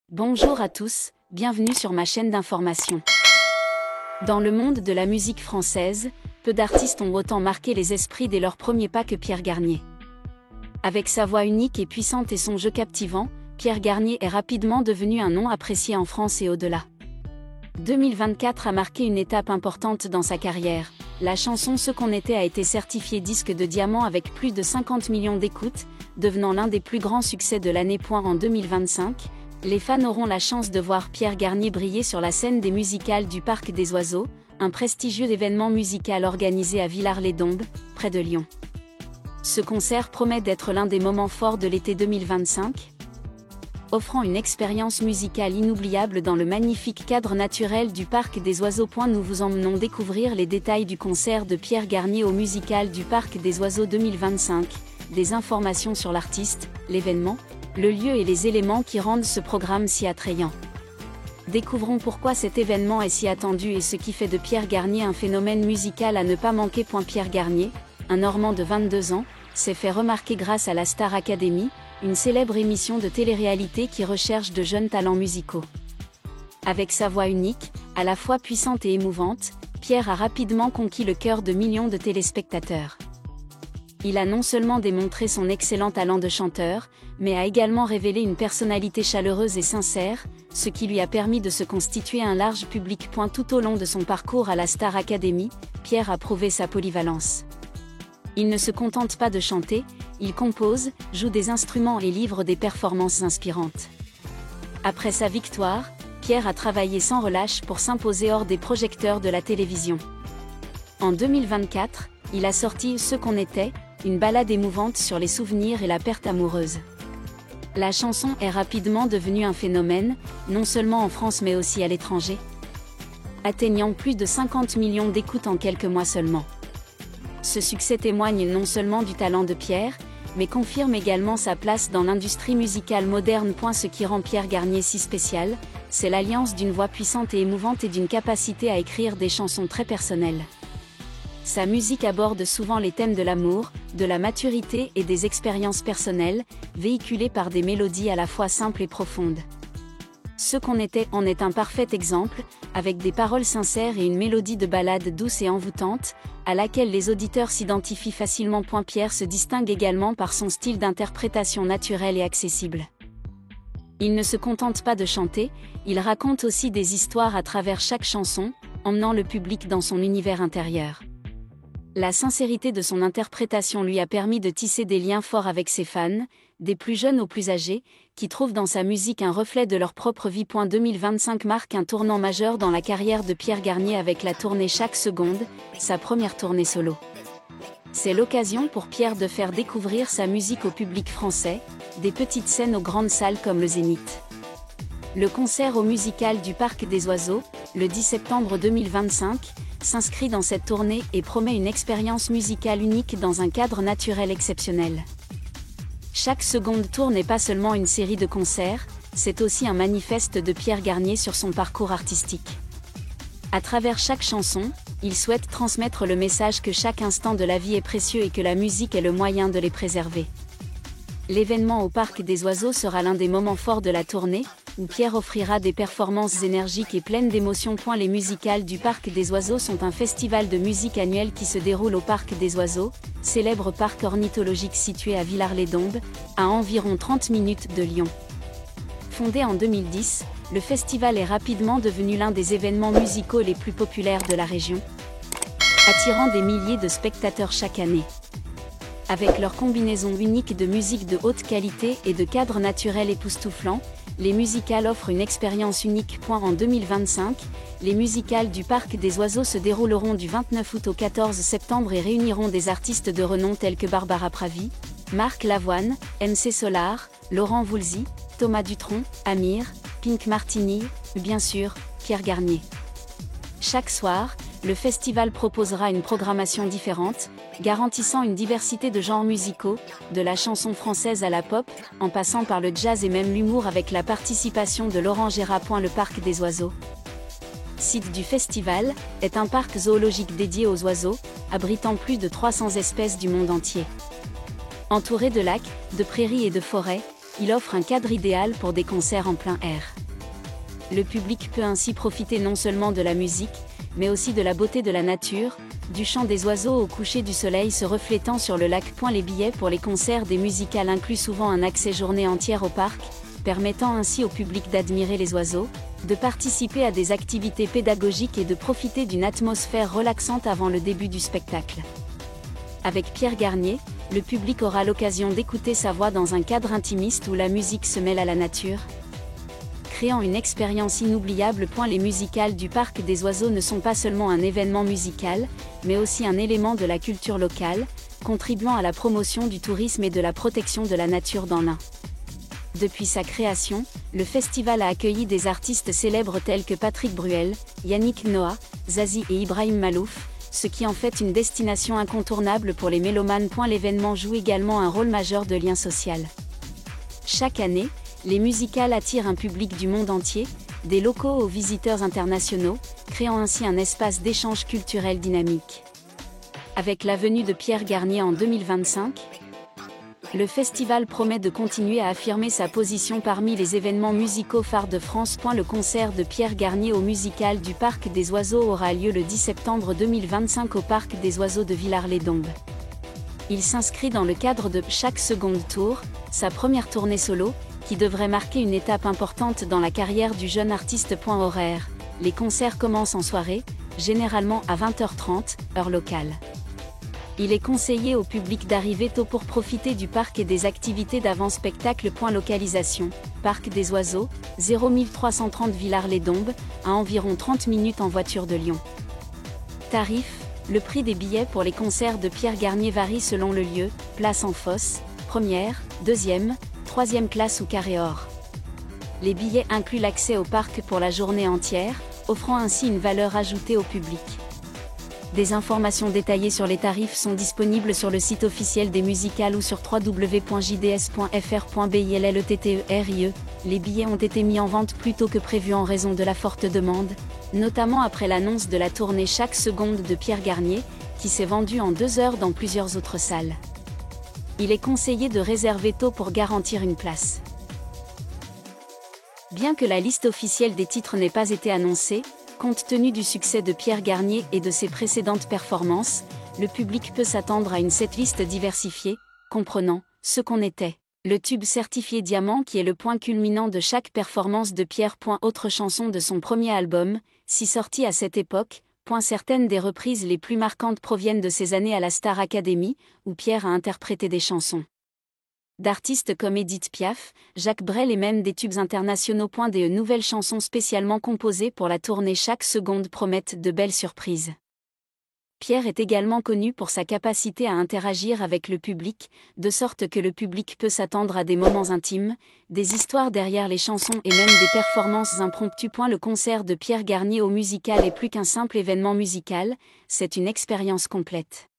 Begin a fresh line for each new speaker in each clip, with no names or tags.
Bonjour à tous, bienvenue sur ma chaîne d'information. Dans le monde de la musique française, peu d'artistes ont autant marqué les esprits dès leur premier pas que Pierre Garnier. Avec sa voix unique et puissante et son jeu captivant, Pierre Garnier est rapidement devenu un nom apprécié en France et au-delà. 2024 a marqué une étape importante dans sa carrière. La chanson Ce qu'on était a été certifiée disque de diamant avec plus de 50 millions d'écoutes, devenant l'un des plus grands succès de l'année. En 2025, les fans auront la chance de voir Pierre Garnier briller sur la scène des musicales du Parc des Oiseaux, un prestigieux événement musical organisé à Villars-les-Dombes, près de Lyon. Ce concert promet d'être l'un des moments forts de l'été 2025, offrant une expérience musicale inoubliable dans le magnifique cadre naturel du Parc des Oiseaux. Nous vous emmenons découvrir les détails du concert de Pierre Garnier au musical du Parc des Oiseaux 2025, des informations sur l'artiste, l'événement, le lieu et les éléments qui rendent ce programme si attrayant. Découvrons pourquoi cet événement est si attendu et ce qui fait de Pierre Garnier un phénomène musical à ne pas manquer. Pierre Garnier, un Normand de 22 ans, s'est fait remarquer grâce à la Star Academy, une célèbre émission de télé-réalité qui recherche de jeunes talents musicaux. Avec sa voix unique, à la fois puissante et émouvante, Pierre a rapidement conquis le cœur de millions de téléspectateurs. Il a non seulement démontré son excellent talent de chanteur, mais a également révélé une personnalité chaleureuse et sincère, ce qui lui a permis de se constituer un large public. Tout au long de son parcours à la Star Academy, Pierre a prouvé sa polyvalence. Il ne se contente pas de chanter, il compose, joue des instruments et livre des performances inspirantes. Après sa victoire, Pierre a travaillé sans relâche pour s'imposer hors des projecteurs de la télévision. En 2024, il a sorti Ce qu'on était, une ballade émouvante sur les souvenirs et la perte amoureuse. La chanson est rapidement devenue un phénomène, non seulement en France mais aussi à l'étranger, atteignant plus de 50 millions d'écoutes en quelques mois seulement. Ce succès témoigne non seulement du talent de Pierre, mais confirme également sa place dans l'industrie musicale moderne. Ce qui rend Pierre Garnier si spécial, c'est l'alliance d'une voix puissante et émouvante et d'une capacité à écrire des chansons très personnelles. Sa musique aborde souvent les thèmes de l'amour, de la maturité et des expériences personnelles, véhiculées par des mélodies à la fois simples et profondes. Ce qu'on était en est un parfait exemple, avec des paroles sincères et une mélodie de ballade douce et envoûtante, à laquelle les auditeurs s'identifient facilement. Pierre se distingue également par son style d'interprétation naturel et accessible. Il ne se contente pas de chanter, il raconte aussi des histoires à travers chaque chanson, emmenant le public dans son univers intérieur. La sincérité de son interprétation lui a permis de tisser des liens forts avec ses fans, des plus jeunes aux plus âgés, qui trouvent dans sa musique un reflet de leur propre vie. 2025 marque un tournant majeur dans la carrière de Pierre Garnier avec la tournée Chaque Seconde, sa première tournée solo. C'est l'occasion pour Pierre de faire découvrir sa musique au public français, des petites scènes aux grandes salles comme le Zénith. Le concert au musical du Parc des Oiseaux, le 10 septembre 2025, s'inscrit dans cette tournée et promet une expérience musicale unique dans un cadre naturel exceptionnel. Chaque seconde tour n'est pas seulement une série de concerts, c'est aussi un manifeste de Pierre Garnier sur son parcours artistique. À travers chaque chanson, il souhaite transmettre le message que chaque instant de la vie est précieux et que la musique est le moyen de les préserver. L'événement au Parc des Oiseaux sera l'un des moments forts de la tournée, où Pierre offrira des performances énergiques et pleines d'émotions. Les musicales du Parc des Oiseaux sont un festival de musique annuel qui se déroule au Parc des Oiseaux, célèbre parc ornithologique situé à Villars-les-Dombes, à environ 30 minutes de Lyon. Fondé en 2010, le festival est rapidement devenu l'un des événements musicaux les plus populaires de la région, attirant des milliers de spectateurs chaque année. Avec leur combinaison unique de musique de haute qualité et de cadres naturels époustouflants, les musicales offrent une expérience unique. En 2025, les musicales du Parc des Oiseaux se dérouleront du 29 août au 14 septembre et réuniront des artistes de renom tels que Barbara Pravi, Marc Lavoine, MC Solar, Laurent Voulzy, Thomas Dutronc, Amir, Pink Martini, bien sûr, Pierre Garnier. Chaque soir, le festival proposera une programmation différente, garantissant une diversité de genres musicaux, de la chanson française à la pop, en passant par le jazz et même l'humour avec la participation de Laurent Gérard. Le Parc des Oiseaux site du festival, est un parc zoologique dédié aux oiseaux, abritant plus de 300 espèces du monde entier. Entouré de lacs, de prairies et de forêts, il offre un cadre idéal pour des concerts en plein air. Le public peut ainsi profiter non seulement de la musique, mais aussi de la beauté de la nature, du chant des oiseaux au coucher du soleil se reflétant sur le lac. Les billets pour les concerts des musicales incluent souvent un accès journée entière au parc, permettant ainsi au public d'admirer les oiseaux, de participer à des activités pédagogiques et de profiter d'une atmosphère relaxante avant le début du spectacle. Avec Pierre Garnier, le public aura l'occasion d'écouter sa voix dans un cadre intimiste où la musique se mêle à la nature, créant une expérience inoubliable. Les musicales du Parc des Oiseaux ne sont pas seulement un événement musical, mais aussi un élément de la culture locale, contribuant à la promotion du tourisme et de la protection de la nature dans l'Ain. Depuis sa création, le festival a accueilli des artistes célèbres tels que Patrick Bruel, Yannick Noah, Zazie et Ibrahim Malouf, ce qui en fait une destination incontournable pour les mélomanes. L'événement joue également un rôle majeur de lien social. Chaque année, les musicales attirent un public du monde entier, des locaux aux visiteurs internationaux, créant ainsi un espace d'échange culturel dynamique. Avec la venue de Pierre Garnier en 2025, le festival promet de continuer à affirmer sa position parmi les événements musicaux phares de France. Le concert de Pierre Garnier au musical du Parc des Oiseaux aura lieu le 10 septembre 2025 au Parc des Oiseaux de Villars-les-Dombes. Il s'inscrit dans le cadre de Chaque Seconde Tour, sa première tournée solo, qui devrait marquer une étape importante dans la carrière du jeune artiste. Horaire: les concerts commencent en soirée, généralement à 20h30, heure locale. Il est conseillé au public d'arriver tôt pour profiter du parc et des activités d'avant-spectacle. Localisation: Parc des Oiseaux, 0330 Villars-les-Dombes, à environ 30 minutes en voiture de Lyon. Tarif: le prix des billets pour les concerts de Pierre Garnier varie selon le lieu, place en fosse, première, deuxième, troisième classe ou carré or. Les billets incluent l'accès au parc pour la journée entière, offrant ainsi une valeur ajoutée au public. Des informations détaillées sur les tarifs sont disponibles sur le site officiel des musicales ou sur www.jds.fr.billetetterie. Les billets ont été mis en vente plus tôt que prévu en raison de la forte demande, notamment après l'annonce de la tournée Chaque Seconde de Pierre Garnier, qui s'est vendue en 2 heures dans plusieurs autres salles. Il est conseillé de réserver tôt pour garantir une place. Bien que la liste officielle des titres n'ait pas été annoncée, compte tenu du succès de Pierre Garnier et de ses précédentes performances, le public peut s'attendre à une setlist diversifiée, comprenant « Ce qu'on était », le tube certifié diamant qui est le point culminant de chaque performance de Pierre. Autre chanson de son premier album, si sorti à cette époque. Certaines des reprises les plus marquantes proviennent de ces années à la Star Academy, où Pierre a interprété des chansons d'artistes comme Édith Piaf, Jacques Brel et même des tubes internationaux. Des nouvelles chansons spécialement composées pour la tournée Chaque Seconde promettent de belles surprises. Pierre est également connu pour sa capacité à interagir avec le public, de sorte que le public peut s'attendre à des moments intimes, des histoires derrière les chansons et même des performances impromptues. Le concert de Pierre Garnier au musical est plus qu'un simple événement musical, c'est une expérience complète.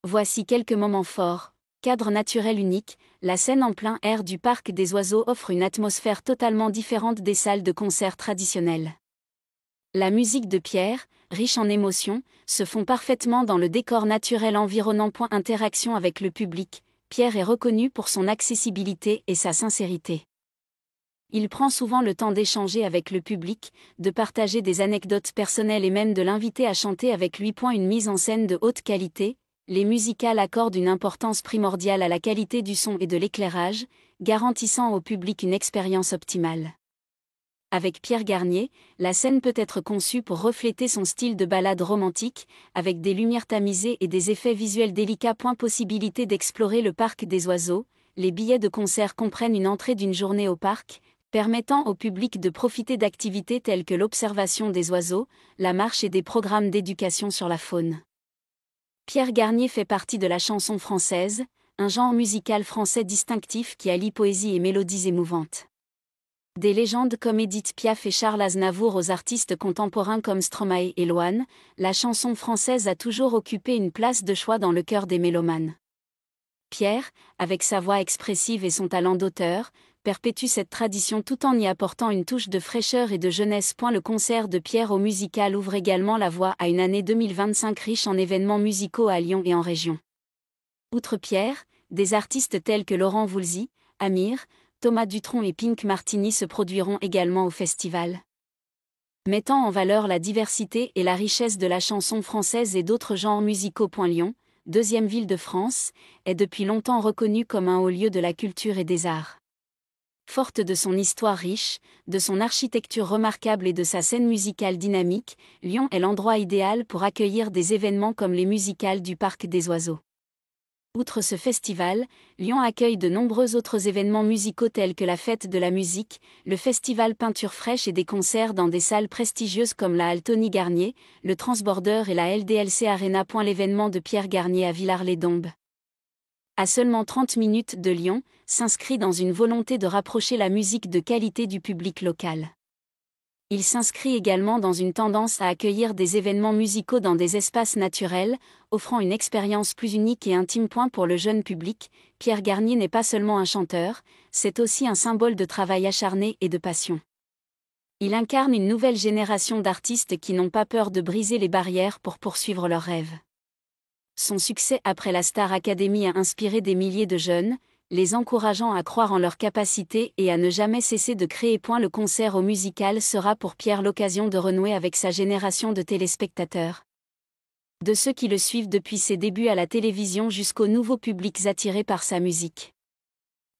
Voici quelques moments forts. Cadre naturel unique, la scène en plein air du Parc des Oiseaux offre une atmosphère totalement différente des salles de concert traditionnelles. La musique de Pierre, riche en émotions, se fond parfaitement dans le décor naturel environnant. Interaction avec le public, Pierre est reconnu pour son accessibilité et sa sincérité. Il prend souvent le temps d'échanger avec le public, de partager des anecdotes personnelles et même de l'inviter à chanter avec lui. Une mise en scène de haute qualité. Les musicales accordent une importance primordiale à la qualité du son et de l'éclairage, garantissant au public une expérience optimale. Avec Pierre Garnier, la scène peut être conçue pour refléter son style de ballade romantique, avec des lumières tamisées et des effets visuels délicats. Possibilité d'explorer le Parc des Oiseaux, les billets de concert comprennent une entrée d'une journée au parc, permettant au public de profiter d'activités telles que l'observation des oiseaux, la marche et des programmes d'éducation sur la faune. Pierre Garnier fait partie de la chanson française, un genre musical français distinctif qui allie poésie et mélodies émouvantes. Des légendes comme Édith Piaf et Charles Aznavour aux artistes contemporains comme Stromae et Loane, la chanson française a toujours occupé une place de choix dans le cœur des mélomanes. Pierre, avec sa voix expressive et son talent d'auteur, perpétue cette tradition tout en y apportant une touche de fraîcheur et de jeunesse. Le concert de Pierre au Musical ouvre également la voie à une année 2025 riche en événements musicaux à Lyon et en région. Outre Pierre, des artistes tels que Laurent Voulzy, Amir, Thomas Dutronc et Pink Martini se produiront également au festival. Mettant en valeur la diversité et la richesse de la chanson française et d'autres genres musicaux. Lyon, deuxième ville de France, est depuis longtemps reconnue comme un haut lieu de la culture et des arts. Forte de son histoire riche, de son architecture remarquable et de sa scène musicale dynamique, Lyon est l'endroit idéal pour accueillir des événements comme les musicales du Parc des Oiseaux. Outre ce festival, Lyon accueille de nombreux autres événements musicaux tels que la Fête de la musique, le festival Peinture fraîche et des concerts dans des salles prestigieuses comme la halle Tony Garnier, le Transborder et la LDLC Arena. L'événement de Pierre Garnier à Villars-les-Dombes, à seulement 30 minutes de Lyon, s'inscrit dans une volonté de rapprocher la musique de qualité du public local. Il s'inscrit également dans une tendance à accueillir des événements musicaux dans des espaces naturels, offrant une expérience plus unique et intime. Pour le jeune public, Pierre Garnier n'est pas seulement un chanteur, c'est aussi un symbole de travail acharné et de passion. Il incarne une nouvelle génération d'artistes qui n'ont pas peur de briser les barrières pour poursuivre leurs rêves. Son succès après la Star Academy a inspiré des milliers de jeunes, les encourageant à croire en leurs capacités et à ne jamais cesser de créer. Le concert au Musical sera pour Pierre l'occasion de renouer avec sa génération de téléspectateurs. De ceux qui le suivent depuis ses débuts à la télévision jusqu'aux nouveaux publics attirés par sa musique.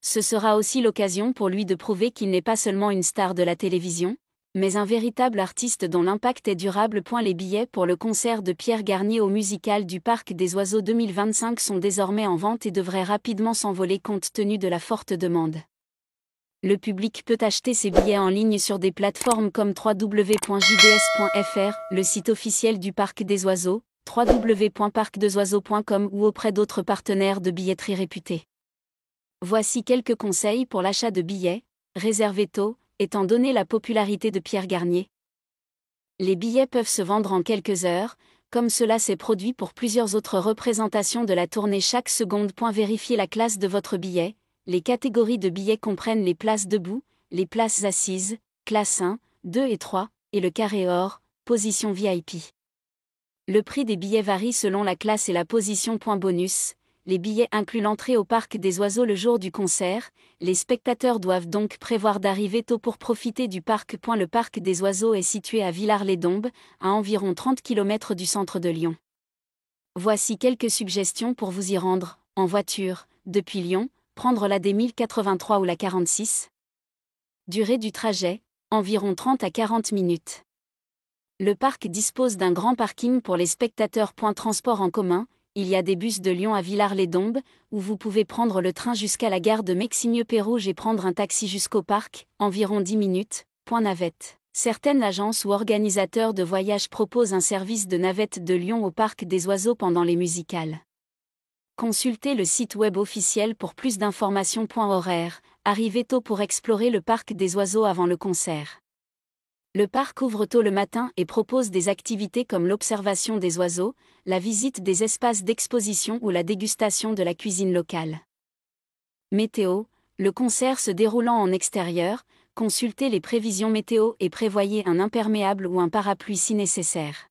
Ce sera aussi l'occasion pour lui de prouver qu'il n'est pas seulement une star de la télévision, mais un véritable artiste dont l'impact est durable. Les billets pour le concert de Pierre Garnier au Musical du Parc des Oiseaux 2025 sont désormais en vente et devraient rapidement s'envoler compte tenu de la forte demande. Le public peut acheter ses billets en ligne sur des plateformes comme www.jds.fr, le site officiel du Parc des Oiseaux, www.parcdesoiseaux.com ou auprès d'autres partenaires de billetterie réputés. Voici quelques conseils pour l'achat de billets. Réservez tôt, étant donné la popularité de Pierre Garnier. Les billets peuvent se vendre en quelques heures, comme cela s'est produit pour plusieurs autres représentations de la tournée chaque seconde. Vérifiez la classe de votre billet. Les catégories de billets comprennent les places debout, les places assises, classe 1, 2 et 3, et le carré or, position VIP. Le prix des billets varie selon la classe et la position. Bonus. Les billets incluent l'entrée au Parc des Oiseaux le jour du concert, les spectateurs doivent donc prévoir d'arriver tôt pour profiter du parc. Le Parc des Oiseaux est situé à Villars-les-Dombes, à environ 30 km du centre de Lyon. Voici quelques suggestions pour vous y rendre, en voiture, depuis Lyon, prendre la D1083 ou la 46. Durée du trajet, environ 30 à 40 minutes. Le parc dispose d'un grand parking pour les spectateurs. Transport en commun. Il y a des bus de Lyon à Villars-les-Dombes, où vous pouvez prendre le train jusqu'à la gare de Meximieux-Pérouge et prendre un taxi jusqu'au parc, environ 10 minutes. Navette. Certaines agences ou organisateurs de voyages proposent un service de navette de Lyon au Parc des Oiseaux pendant les musicales. Consultez le site web officiel pour plus d'informations. Horaire. Arrivez tôt pour explorer le Parc des Oiseaux avant le concert. Le parc ouvre tôt le matin et propose des activités comme l'observation des oiseaux, la visite des espaces d'exposition ou la dégustation de la cuisine locale. Météo. Le concert se déroulant en extérieur, consultez les prévisions météo et prévoyez un imperméable ou un parapluie si nécessaire.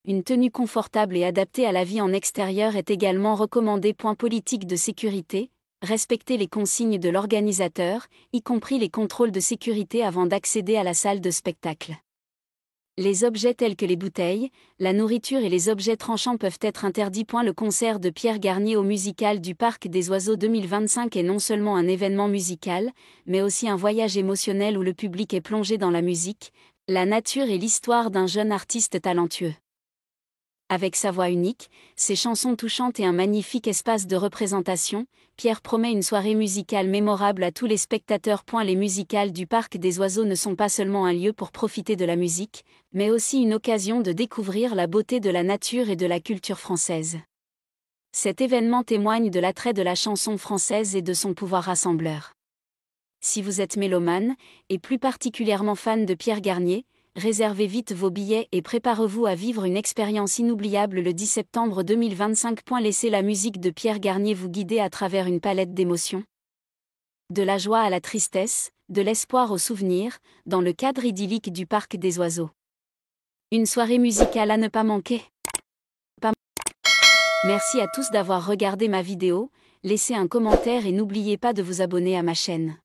Une tenue confortable et adaptée à la vie en extérieur est également recommandée. Politique de sécurité. Respectez les consignes de l'organisateur, y compris les contrôles de sécurité avant d'accéder à la salle de spectacle. Les objets tels que les bouteilles, la nourriture et les objets tranchants peuvent être interdits. Le concert de Pierre Garnier au Musical du Parc des Oiseaux 2025 est non seulement un événement musical, mais aussi un voyage émotionnel où le public est plongé dans la musique, la nature et l'histoire d'un jeune artiste talentueux. Avec sa voix unique, ses chansons touchantes et un magnifique espace de représentation, Pierre promet une soirée musicale mémorable à tous les spectateurs. Les musicales du Parc des Oiseaux ne sont pas seulement un lieu pour profiter de la musique, mais aussi une occasion de découvrir la beauté de la nature et de la culture française. Cet événement témoigne de l'attrait de la chanson française et de son pouvoir rassembleur. Si vous êtes mélomane, et plus particulièrement fan de Pierre Garnier, réservez vite vos billets et préparez-vous à vivre une expérience inoubliable le 10 septembre 2025. Laissez la musique de Pierre Garnier vous guider à travers une palette d'émotions. De la joie à la tristesse, de l'espoir au souvenir, dans le cadre idyllique du Parc des Oiseaux. Une soirée musicale à ne pas manquer. Merci à tous d'avoir regardé ma vidéo, laissez un commentaire et n'oubliez pas de vous abonner à ma chaîne.